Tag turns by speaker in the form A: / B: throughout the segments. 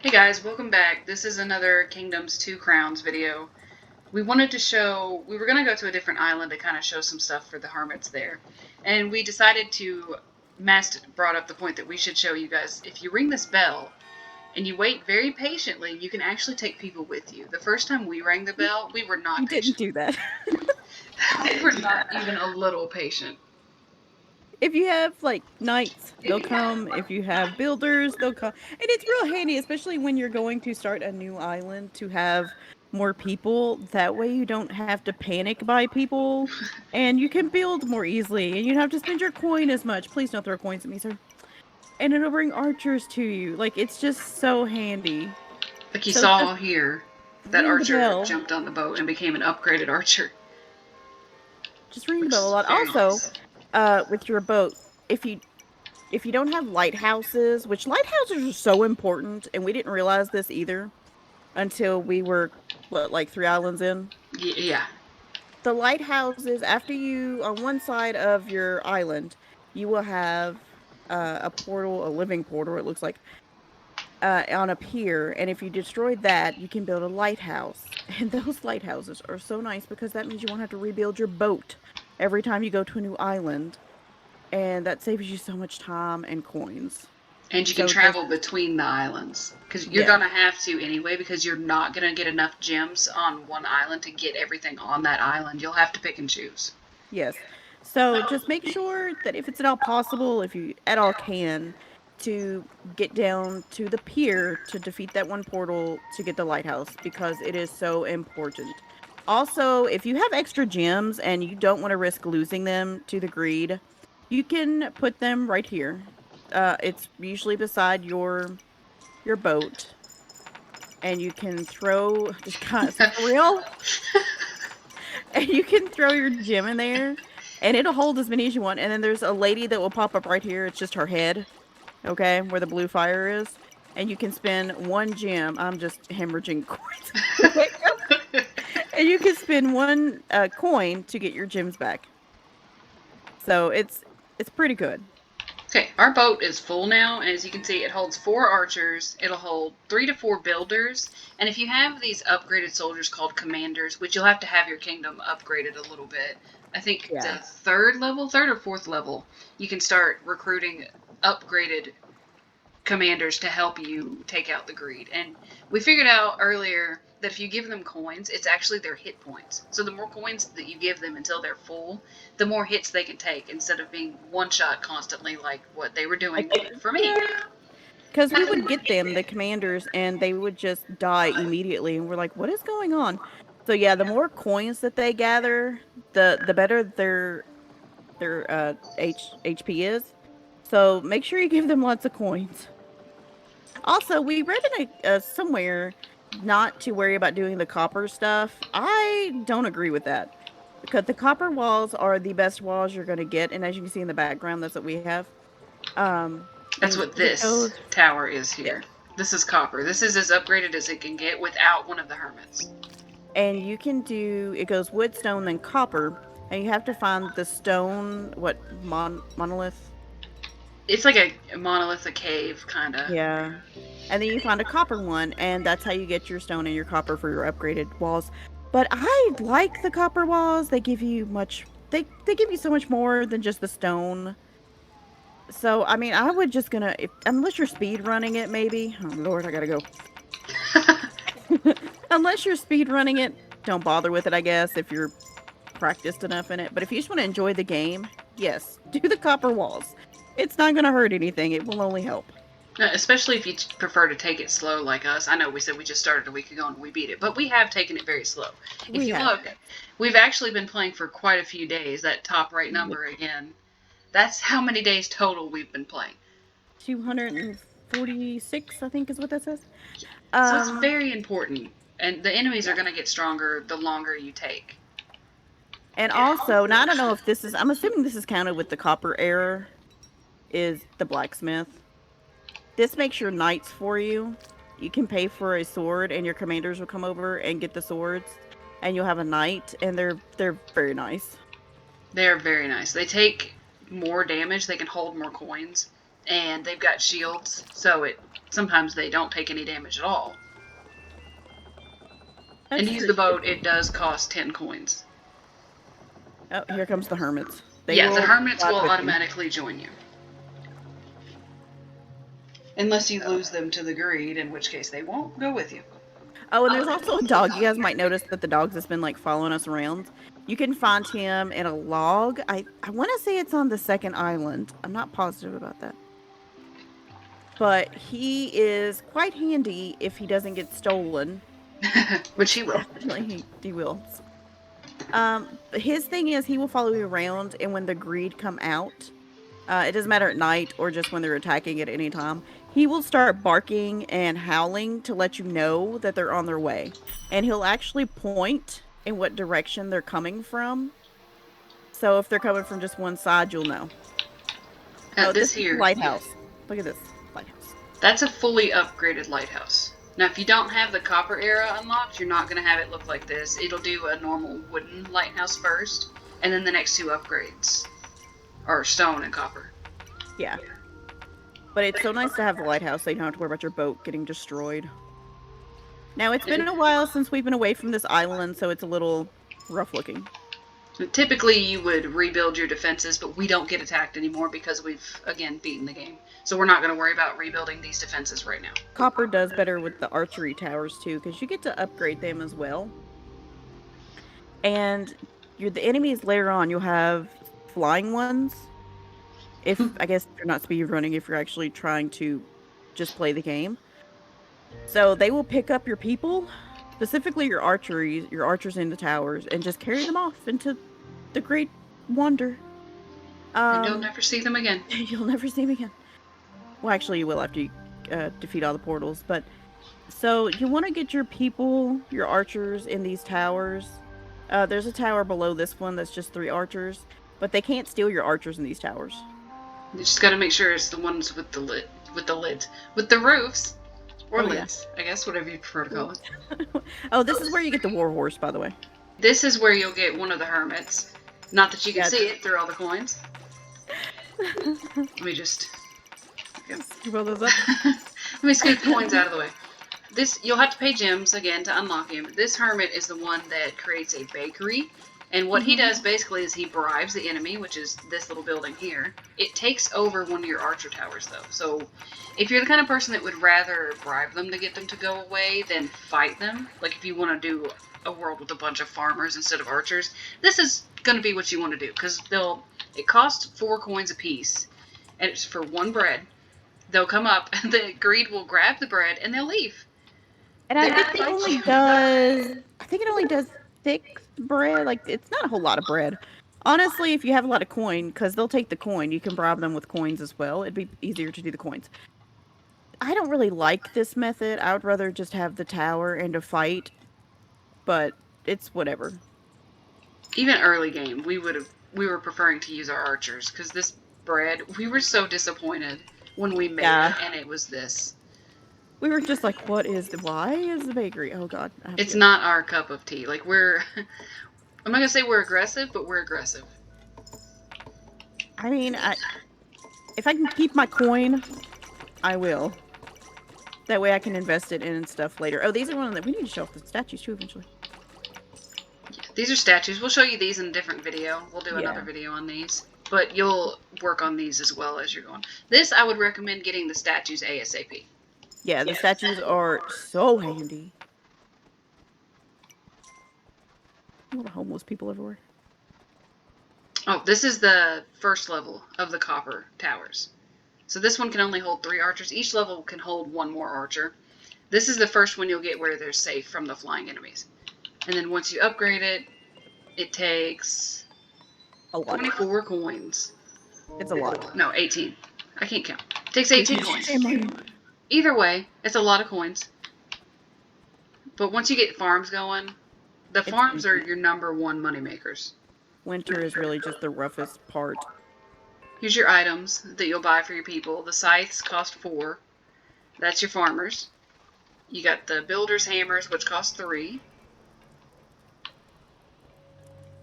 A: Hey guys, welcome back. This is another Kingdoms 2 Crowns video. We wanted to show, we were going to go to a different island to kind of show some stuff for the hermits there. And we decided to, Mast brought up the point that we should show you guys, if you ring this bell and you wait very patiently, you can actually take people with you. The first time we rang the bell, we were not
B: You didn't
A: patient.
B: do that.
A: We were not even a little patient.
B: If you have like knights, they'll come. If you have builders, they'll come. And it's real handy, especially when you're going to start a new island, to have more people. That way you don't have to panic buy people and you can build more easily and you don't have to spend your coin as much. Please don't throw coins at me, sir. And it'll bring archers to you. Like, it's just so handy.
A: Like you
B: So just
A: saw here, that
B: ring the
A: archer
B: bell.
A: jumped on the boat and became an upgraded archer,
B: Just ring the
A: which
B: bell a
A: is
B: lot.
A: very
B: Also,
A: nice.
B: with your boat, if you don't have lighthouses, which lighthouses are so important, and we didn't realize this either until we were, what, like 3 islands in?
A: Yeah.
B: The lighthouses, after you, on one side of your island, you will have a portal, a living portal, it looks like, on a pier. And if you destroy that, you can build a lighthouse. And those lighthouses are so nice because that means you won't have to rebuild your boat every time you go to a new island. And that saves you so much time and coins.
A: And you can
B: So just,
A: travel between the islands because you're
B: yeah.
A: gonna have to anyway because you're not gonna get enough gems on one island to get everything on that island. You'll have to pick and choose.
B: Yes. So just make sure that if it's at all possible, if you at all can, to get down to the pier to defeat that one portal to get the lighthouse because it is so important. Also, if you have extra gems and you don't want to risk losing them to the greed, you can put them right here. It's usually beside your boat, and you can throw just guys for real. And you can throw your gem in there and it'll hold as many as you want. And then there's a lady that will pop up right here. It's just her head, okay, where the blue fire is. And you can spend 1 gem. I'm just hemorrhaging coins. And you can spend 1 coin to get your gems back. So it's pretty good.
A: Okay, our boat is full now, and as you can see, it holds 4 archers. It'll hold 3 to 4 builders, and if you have these upgraded soldiers called commanders, which you'll have to have your kingdom upgraded a little bit. I think
B: Yeah.
A: the third or fourth level, you can start recruiting upgraded commanders to help you take out the greed. And we figured out earlier that if you give them coins, it's actually their hit points. So the more coins that you give them until they're full, the more hits they can take instead of being one shot constantly like what they were doing for me.
B: Because we would get them, the commanders, and they would just die immediately. And we're like, what is going on? So yeah, the more coins that they gather, the better their HP is. So make sure you give them lots of coins. Also, we read in somewhere not to worry about doing the copper stuff. I don't agree with that because the copper walls are the best walls you're going to get, and as you can see in the background, that's what we have.
A: That's
B: And
A: what
B: with
A: this
B: those,
A: tower is
B: yeah,
A: here. This is copper. This is as upgraded as it can get without one of the hermits.
B: and you can do it goes wood, stone, then copper, and you have to find the stone. What monolith?
A: It's like a monolith, a cave, kind of.
B: Yeah. And then you find a copper one, and that's how you get your stone and your copper for your upgraded walls. But I like the copper walls. They give you much they give you so much more than just the stone. So I mean I would just gonna if unless you're speed running it maybe. Oh Lord, I gotta go. Unless you're speed running it, don't bother with it, I guess, if you're practiced enough in it. But if you just want to enjoy the game, yes, do the copper walls. It's not gonna hurt anything, it will only help.
A: Especially if you prefer to take it slow like us. I know we said we just started a week ago and we beat it, but we have taken it very slow. If
B: We
A: you
B: have,
A: look,
B: yes.
A: we've actually been playing for quite a few days. That top right number again, that's how many days total we've been playing.
B: 246, I think is what that says.
A: So it's
B: Um,
A: very important. And the enemies are
B: yeah.
A: going to get stronger the longer you take.
B: And also, now I don't know if this is, I'm assuming this is counted with the copper error, is the blacksmith. This makes your knights for you. You can pay for a sword, and your commanders will come over and get the swords, and you'll have a knight, and they're very nice.
A: They're very nice. They take more damage, they can hold more coins, and they've got shields, so sometimes they don't take any damage at all. And to use the boat, it does cost 10 coins.
B: Oh, here comes the hermits.
A: The hermits will automatically join you. Unless you lose them to the greed, in which case they won't go with you.
B: Oh, and there's also a dog. You guys might notice that the dog that's been, like, following us around. You can find him in a log. I want to say it's on the second island. I'm not positive about that. But he is quite handy if he doesn't get stolen.
A: Which he will.
B: He will. His thing is he will follow you around, and when the greed come out, it doesn't matter at night or just when they're attacking at any time, he will start barking and howling to let you know that they're on their way. And he'll actually point in what direction they're coming from. So if they're coming from just one side, you'll know.
A: This here.
B: Lighthouse. Look at this lighthouse.
A: That's a fully upgraded lighthouse. Now, if you don't have the copper era unlocked, you're not going to have it look like this. It'll do a normal wooden lighthouse first, and then the next two upgrades are stone and copper.
B: Yeah. But it's so nice to have the lighthouse so you don't have to worry about your boat getting destroyed. Now, it's been a while since we've been away from this island, so it's a little rough looking.
A: Typically, you would rebuild your defenses, but we don't get attacked anymore because we've, again, beaten the game. So we're not going to worry about rebuilding these defenses right now.
B: Copper does better with the archery towers, too, because you get to upgrade them as well. And the enemies later on, you'll have flying ones. I guess you're not speed running if you're actually trying to just play the game. So they will pick up your people, specifically your archers in the towers, and just carry them off into the Great Wonder.
A: And you'll never see them again.
B: You'll never see them again. Well, actually, you will after you defeat all the portals. But so you want to get your people, your archers, in these towers. There's a tower below this one that's just 3 archers, but they can't steal your archers in these towers.
A: You just got to make sure it's the ones with the lids, with the roofs, or lids, yeah. I guess, whatever you prefer to call it.
B: Oh, this is where you get the war horse, by the way.
A: This is where you'll get one of the hermits. Not that you can see it through all the coins. Let me just
B: roll those up.
A: Let me scoot the coins out of the way. You'll have to pay gems again to unlock him. This hermit is the one that creates a bakery. And what he does basically is he bribes the enemy, which is this little building here. It takes over one of your archer towers, though. So if you're the kind of person that would rather bribe them to get them to go away than fight them, like if you want to do a world with a bunch of farmers instead of archers, this is going to be what you want to do. Because it costs 4 coins apiece, and it's for 1 bread. They'll come up, and the greed will grab the bread, and they'll leave.
B: And I think it only does 6 bread. Like, it's not a whole lot of bread. Honestly, if you have a lot of coin, because they'll take the coin, you can bribe them with coins as well. It'd be easier to do the coins. I don't really like this method. I would rather just have the tower and a fight, but it's whatever.
A: Even early game, we were preferring to use our archers, because this bread, we were so disappointed when we made it, and it was this.
B: We were just like, why is the bakery? Oh, God.
A: It's not our cup of tea. Like, I'm not going to say we're aggressive, but we're aggressive.
B: I mean, if I can keep my coin, I will. That way I can invest it in stuff later. Oh, these are one that we need to show off the statues, too, eventually.
A: Yeah, these are statues. We'll show you these in a different video. We'll do another video on these. But you'll work on these as well as you're going. This, I would recommend getting the statues ASAP.
B: Yeah, the statues are so handy. A lot of homeless people everywhere.
A: Oh, this is the first level of the copper towers. So this one can only hold 3 archers. Each level can hold 1 more archer. This is the first one you'll get where they're safe from the flying enemies. And then once you upgrade it, it takes 24 coins.
B: It's a lot.
A: No, 18. I can't count. It takes 18 coins. Either way, it's a lot of coins. But once you get farms going, the farms are your #1 money makers.
B: Winter is really just the roughest part.
A: Here's your items that you'll buy for your people. The scythes cost 4. That's your farmers. You got the builder's hammers, which cost 3.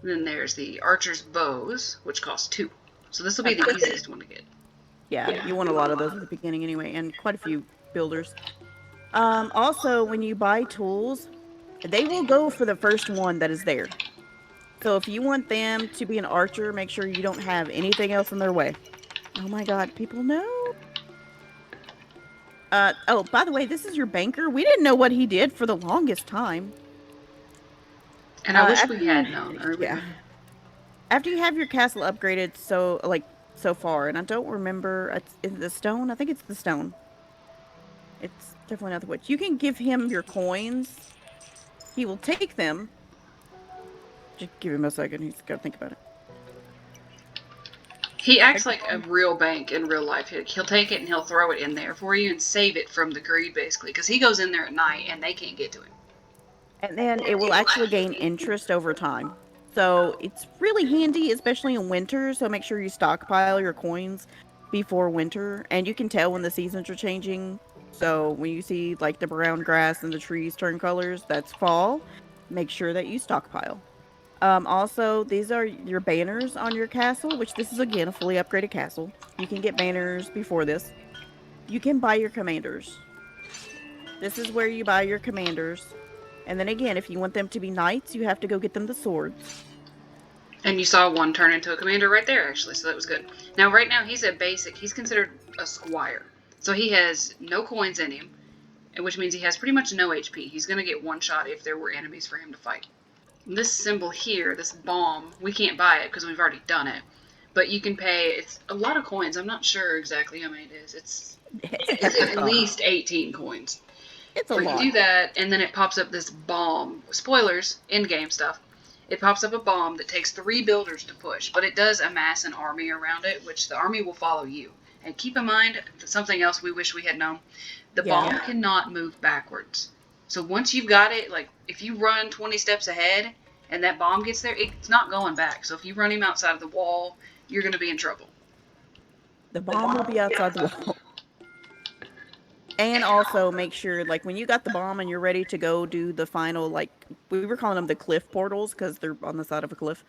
A: And then there's the archer's bows, which cost 2. So this will be the easiest one to get.
B: Yeah, you want a lot of those at the beginning anyway, and quite a few builders. Also, when you buy tools, they will go for the first one that is there. So if you want them to be an archer, make sure you don't have anything else in their way. Oh my god, people know. Oh, by the way, this is your banker. We didn't know what he did for the longest time.
A: And I wish we
B: After
A: had
B: you,
A: known
B: yeah,
A: earlier.
B: after you have your castle upgraded, so like so far, and I don't remember, is it the stone? I think it's the stone. It's definitely not the witch. You can give him your coins. He will take them. Just give him a second. He's got to think about it.
A: He acts like a real bank in real life. He'll take it and he'll throw it in there for you and save it from the greed, basically, because he goes in there at night and they can't get to him.
B: And then it will actually gain interest over time. So it's really handy, especially in winter. So make sure you stockpile your coins before winter. And you can tell when the seasons are changing. So when you see like the brown grass and the trees turn colors, that's fall. Make sure that you stockpile. Also, these are your banners on your castle, which this is again a fully upgraded castle. You can get banners before this. You can buy your commanders. This is where you buy your commanders. And then again, if you want them to be knights, you have to go get them the swords.
A: And you saw one turn into a commander right there, actually, so that was good. Now, right now, he's a basic. He's considered a squire. So he has no coins in him, which means he has pretty much no HP. He's going to get one shot if there were enemies for him to fight. This symbol here, this bomb, we can't buy it because we've already done it. But you can pay, it's a lot of coins. I'm not sure exactly how many it is. It's at least 18 coins.
B: It's a
A: So
B: lot.
A: you do that, and then it pops up this bomb. Spoilers, in-game stuff. It pops up a bomb that takes 3 builders to push, but it does amass an army around it, which the army will follow you. And keep in mind, something else we wish we had known, the bomb cannot move backwards. So once you've got it, like, if you run 20 steps ahead, and that bomb gets there, it's not going back. So if you run him outside of the wall, you're going to be in trouble.
B: The bomb will be outside the wall. And also make sure, like, when you got the bomb and you're ready to go do the final, like, we were calling them the cliff portals because they're on the side of a cliff.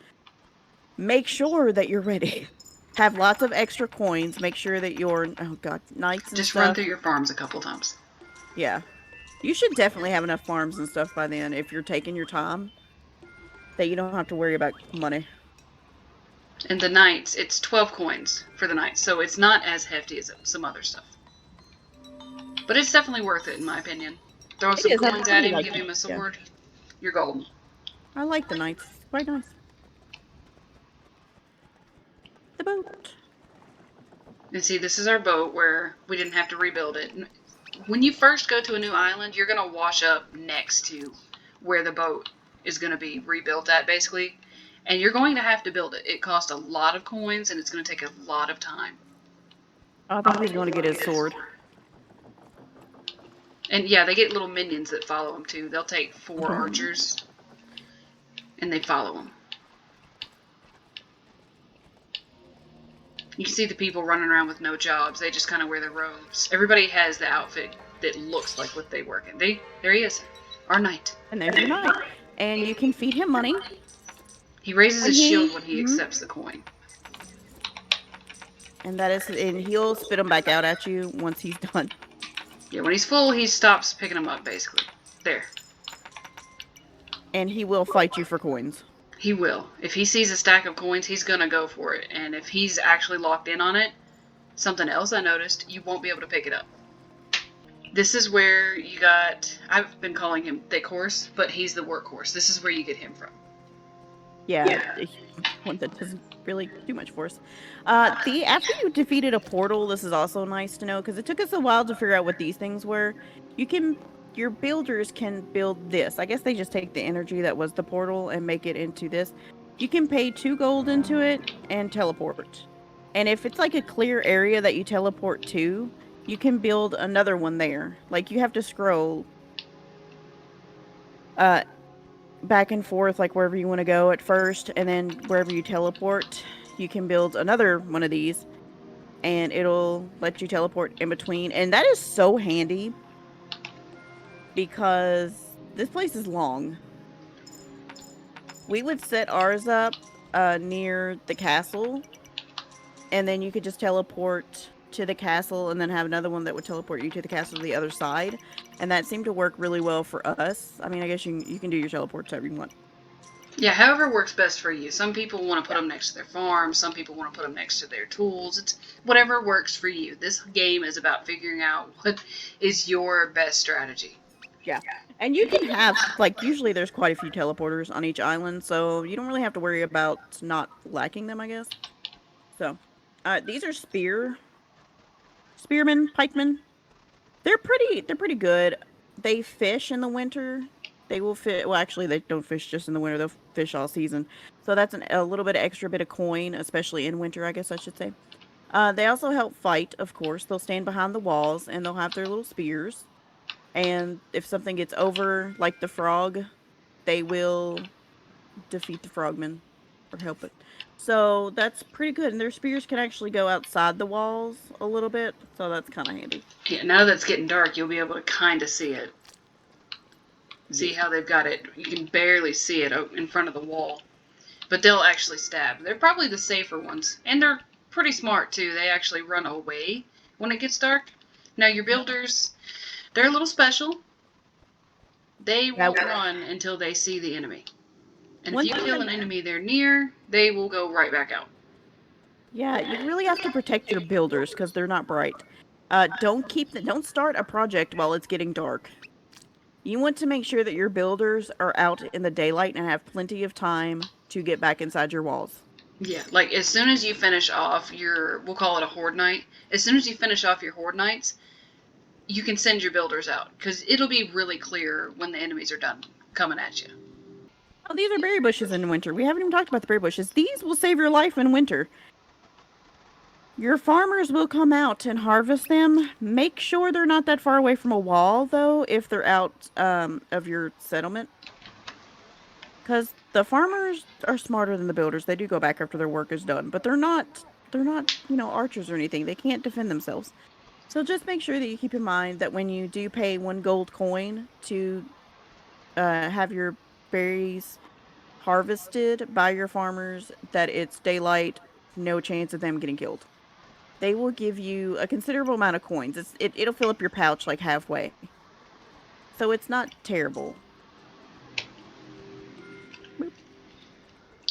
B: Make sure that you're ready. Have lots of extra coins. Make sure that you're, oh god, knights and
A: Just
B: stuff.
A: run through your farms a couple times.
B: Yeah. You should definitely have enough farms and stuff by then if you're taking your time. That you don't have to worry about money.
A: And the knights, it's 12 coins for the knights, so it's not as hefty as some other stuff. But it's definitely worth it, in my opinion. Throw some coins at him, give him a sword, you're golden.
B: I like the knights. It's quite nice. The boat.
A: And see, this is our boat where we didn't have to rebuild it. When you first go to a new island, you're going to wash up next to where the boat is going to be rebuilt at, basically. And you're going to have to build it. It costs a lot of coins, and it's going to take a lot of time.
B: I think he's going to get his sword.
A: And yeah, they get little minions that follow them, too. They'll take 4 archers, and they follow them. You can see the people running around with no jobs. They just kind of wear their robes. Everybody has the outfit that looks like what they work in. There he is, our knight.
B: And there's your knight. And you can feed him money.
A: He raises his shield when he accepts the coin.
B: And he'll spit them back out at you once he's done.
A: Yeah, when he's full, he stops picking them up, basically. There.
B: And he will fight you for coins.
A: He will. If he sees a stack of coins, he's going to go for it. And if he's actually locked in on it, something else I noticed, you won't be able to pick it up. This is where you got, I've been calling him Thick Horse, but he's the workhorse. This is where you get him from.
B: Yeah. One that doesn't really do much for us. After you defeated a portal, this is also nice to know, because it took us a while to figure out what these things were. Your builders can build this. I guess they just take the energy that was the portal and make it into this. You can pay 2 gold into it and teleport. And if it's like a clear area that you teleport to, you can build another one there. Like, you have to scroll back and forth, like wherever you want to go at first, and then wherever you teleport, you can build another one of these, and it'll let you teleport in between. And that is so handy because this place is long. We would set ours up near the castle, and then you could just teleport to the castle and then have another one that would teleport you to the castle to the other side. And that seemed to work really well for us. I mean, I guess you can do your teleports however you want.
A: Yeah, however works best for you. Some people want to put
B: Yeah.
A: them next to their farm. Some people want to put them next to their tools. It's whatever works for you. This game is about figuring out what is your best strategy.
B: Yeah. And you can have, like, usually there's quite a few teleporters on each island, so you don't really have to worry about not lacking them, I guess. So, these are spearmen, pikemen. They're pretty good. They fish in the winter. They will fit. Well, actually, they don't fish just in the winter. They'll fish all season. So that's a little bit of extra bit of coin, especially in winter, I guess I should say. They also help fight, of course. They'll stand behind the walls and they'll have their little spears. And if something gets over, like the frog, they will defeat the frogman or help it. So that's pretty good. And their spears can actually go outside the walls a little bit. So that's kind of handy.
A: Yeah, now that it's getting dark, you'll be able to kind of see it. See how they've got it. You can barely see it in front of the wall. But they'll actually stab. They're probably the safer ones. And they're pretty smart, too. They actually run away when it gets dark. Now, your builders, they're a little special. They won't run until they see the enemy. And if you kill an enemy they're near, they will go right back out.
B: Yeah, you really have to protect your builders because they're not bright. Don't start a project while it's getting dark. You want to make sure that your builders are out in the daylight and have plenty of time to get back inside your walls.
A: Yeah, like as soon as you finish off your, we'll call it a horde night. As soon as you finish off your horde nights, you can send your builders out because it'll be really clear when the enemies are done coming at you.
B: Oh, these are berry bushes in winter. We haven't even talked about the berry bushes. These will save your life in winter. Your farmers will come out and harvest them. Make sure they're not that far away from a wall, though, if they're out of your settlement. Because the farmers are smarter than the builders. They do go back after their work is done, but they're not, archers or anything. They can't defend themselves. So just make sure that you keep in mind that when you do pay 1 gold coin to have your berries harvested by your farmers, that it's daylight, no chance of them getting killed. They will give you a considerable amount of coins. It'll fill up your pouch like halfway. So it's not terrible. Boop.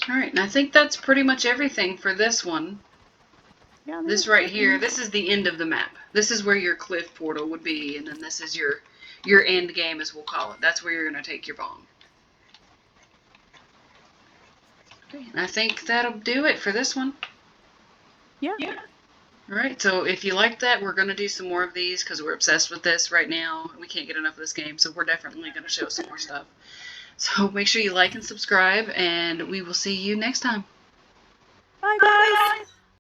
A: All right, and I think that's pretty much everything for this one.
B: Yeah,
A: this right here, this is the end of the map. This is where your cliff portal would be, and then this is your end game, as we'll call it. That's where you're going to take your bomb. Okay, and I think that'll do it for this one.
B: Yeah.
A: All right, so if you like that, we're going to do some more of these because we're obsessed with this right now. We can't get enough of this game, so we're definitely going to show some more stuff. So make sure you like and subscribe, and we will see you next time.
B: Bye, guys.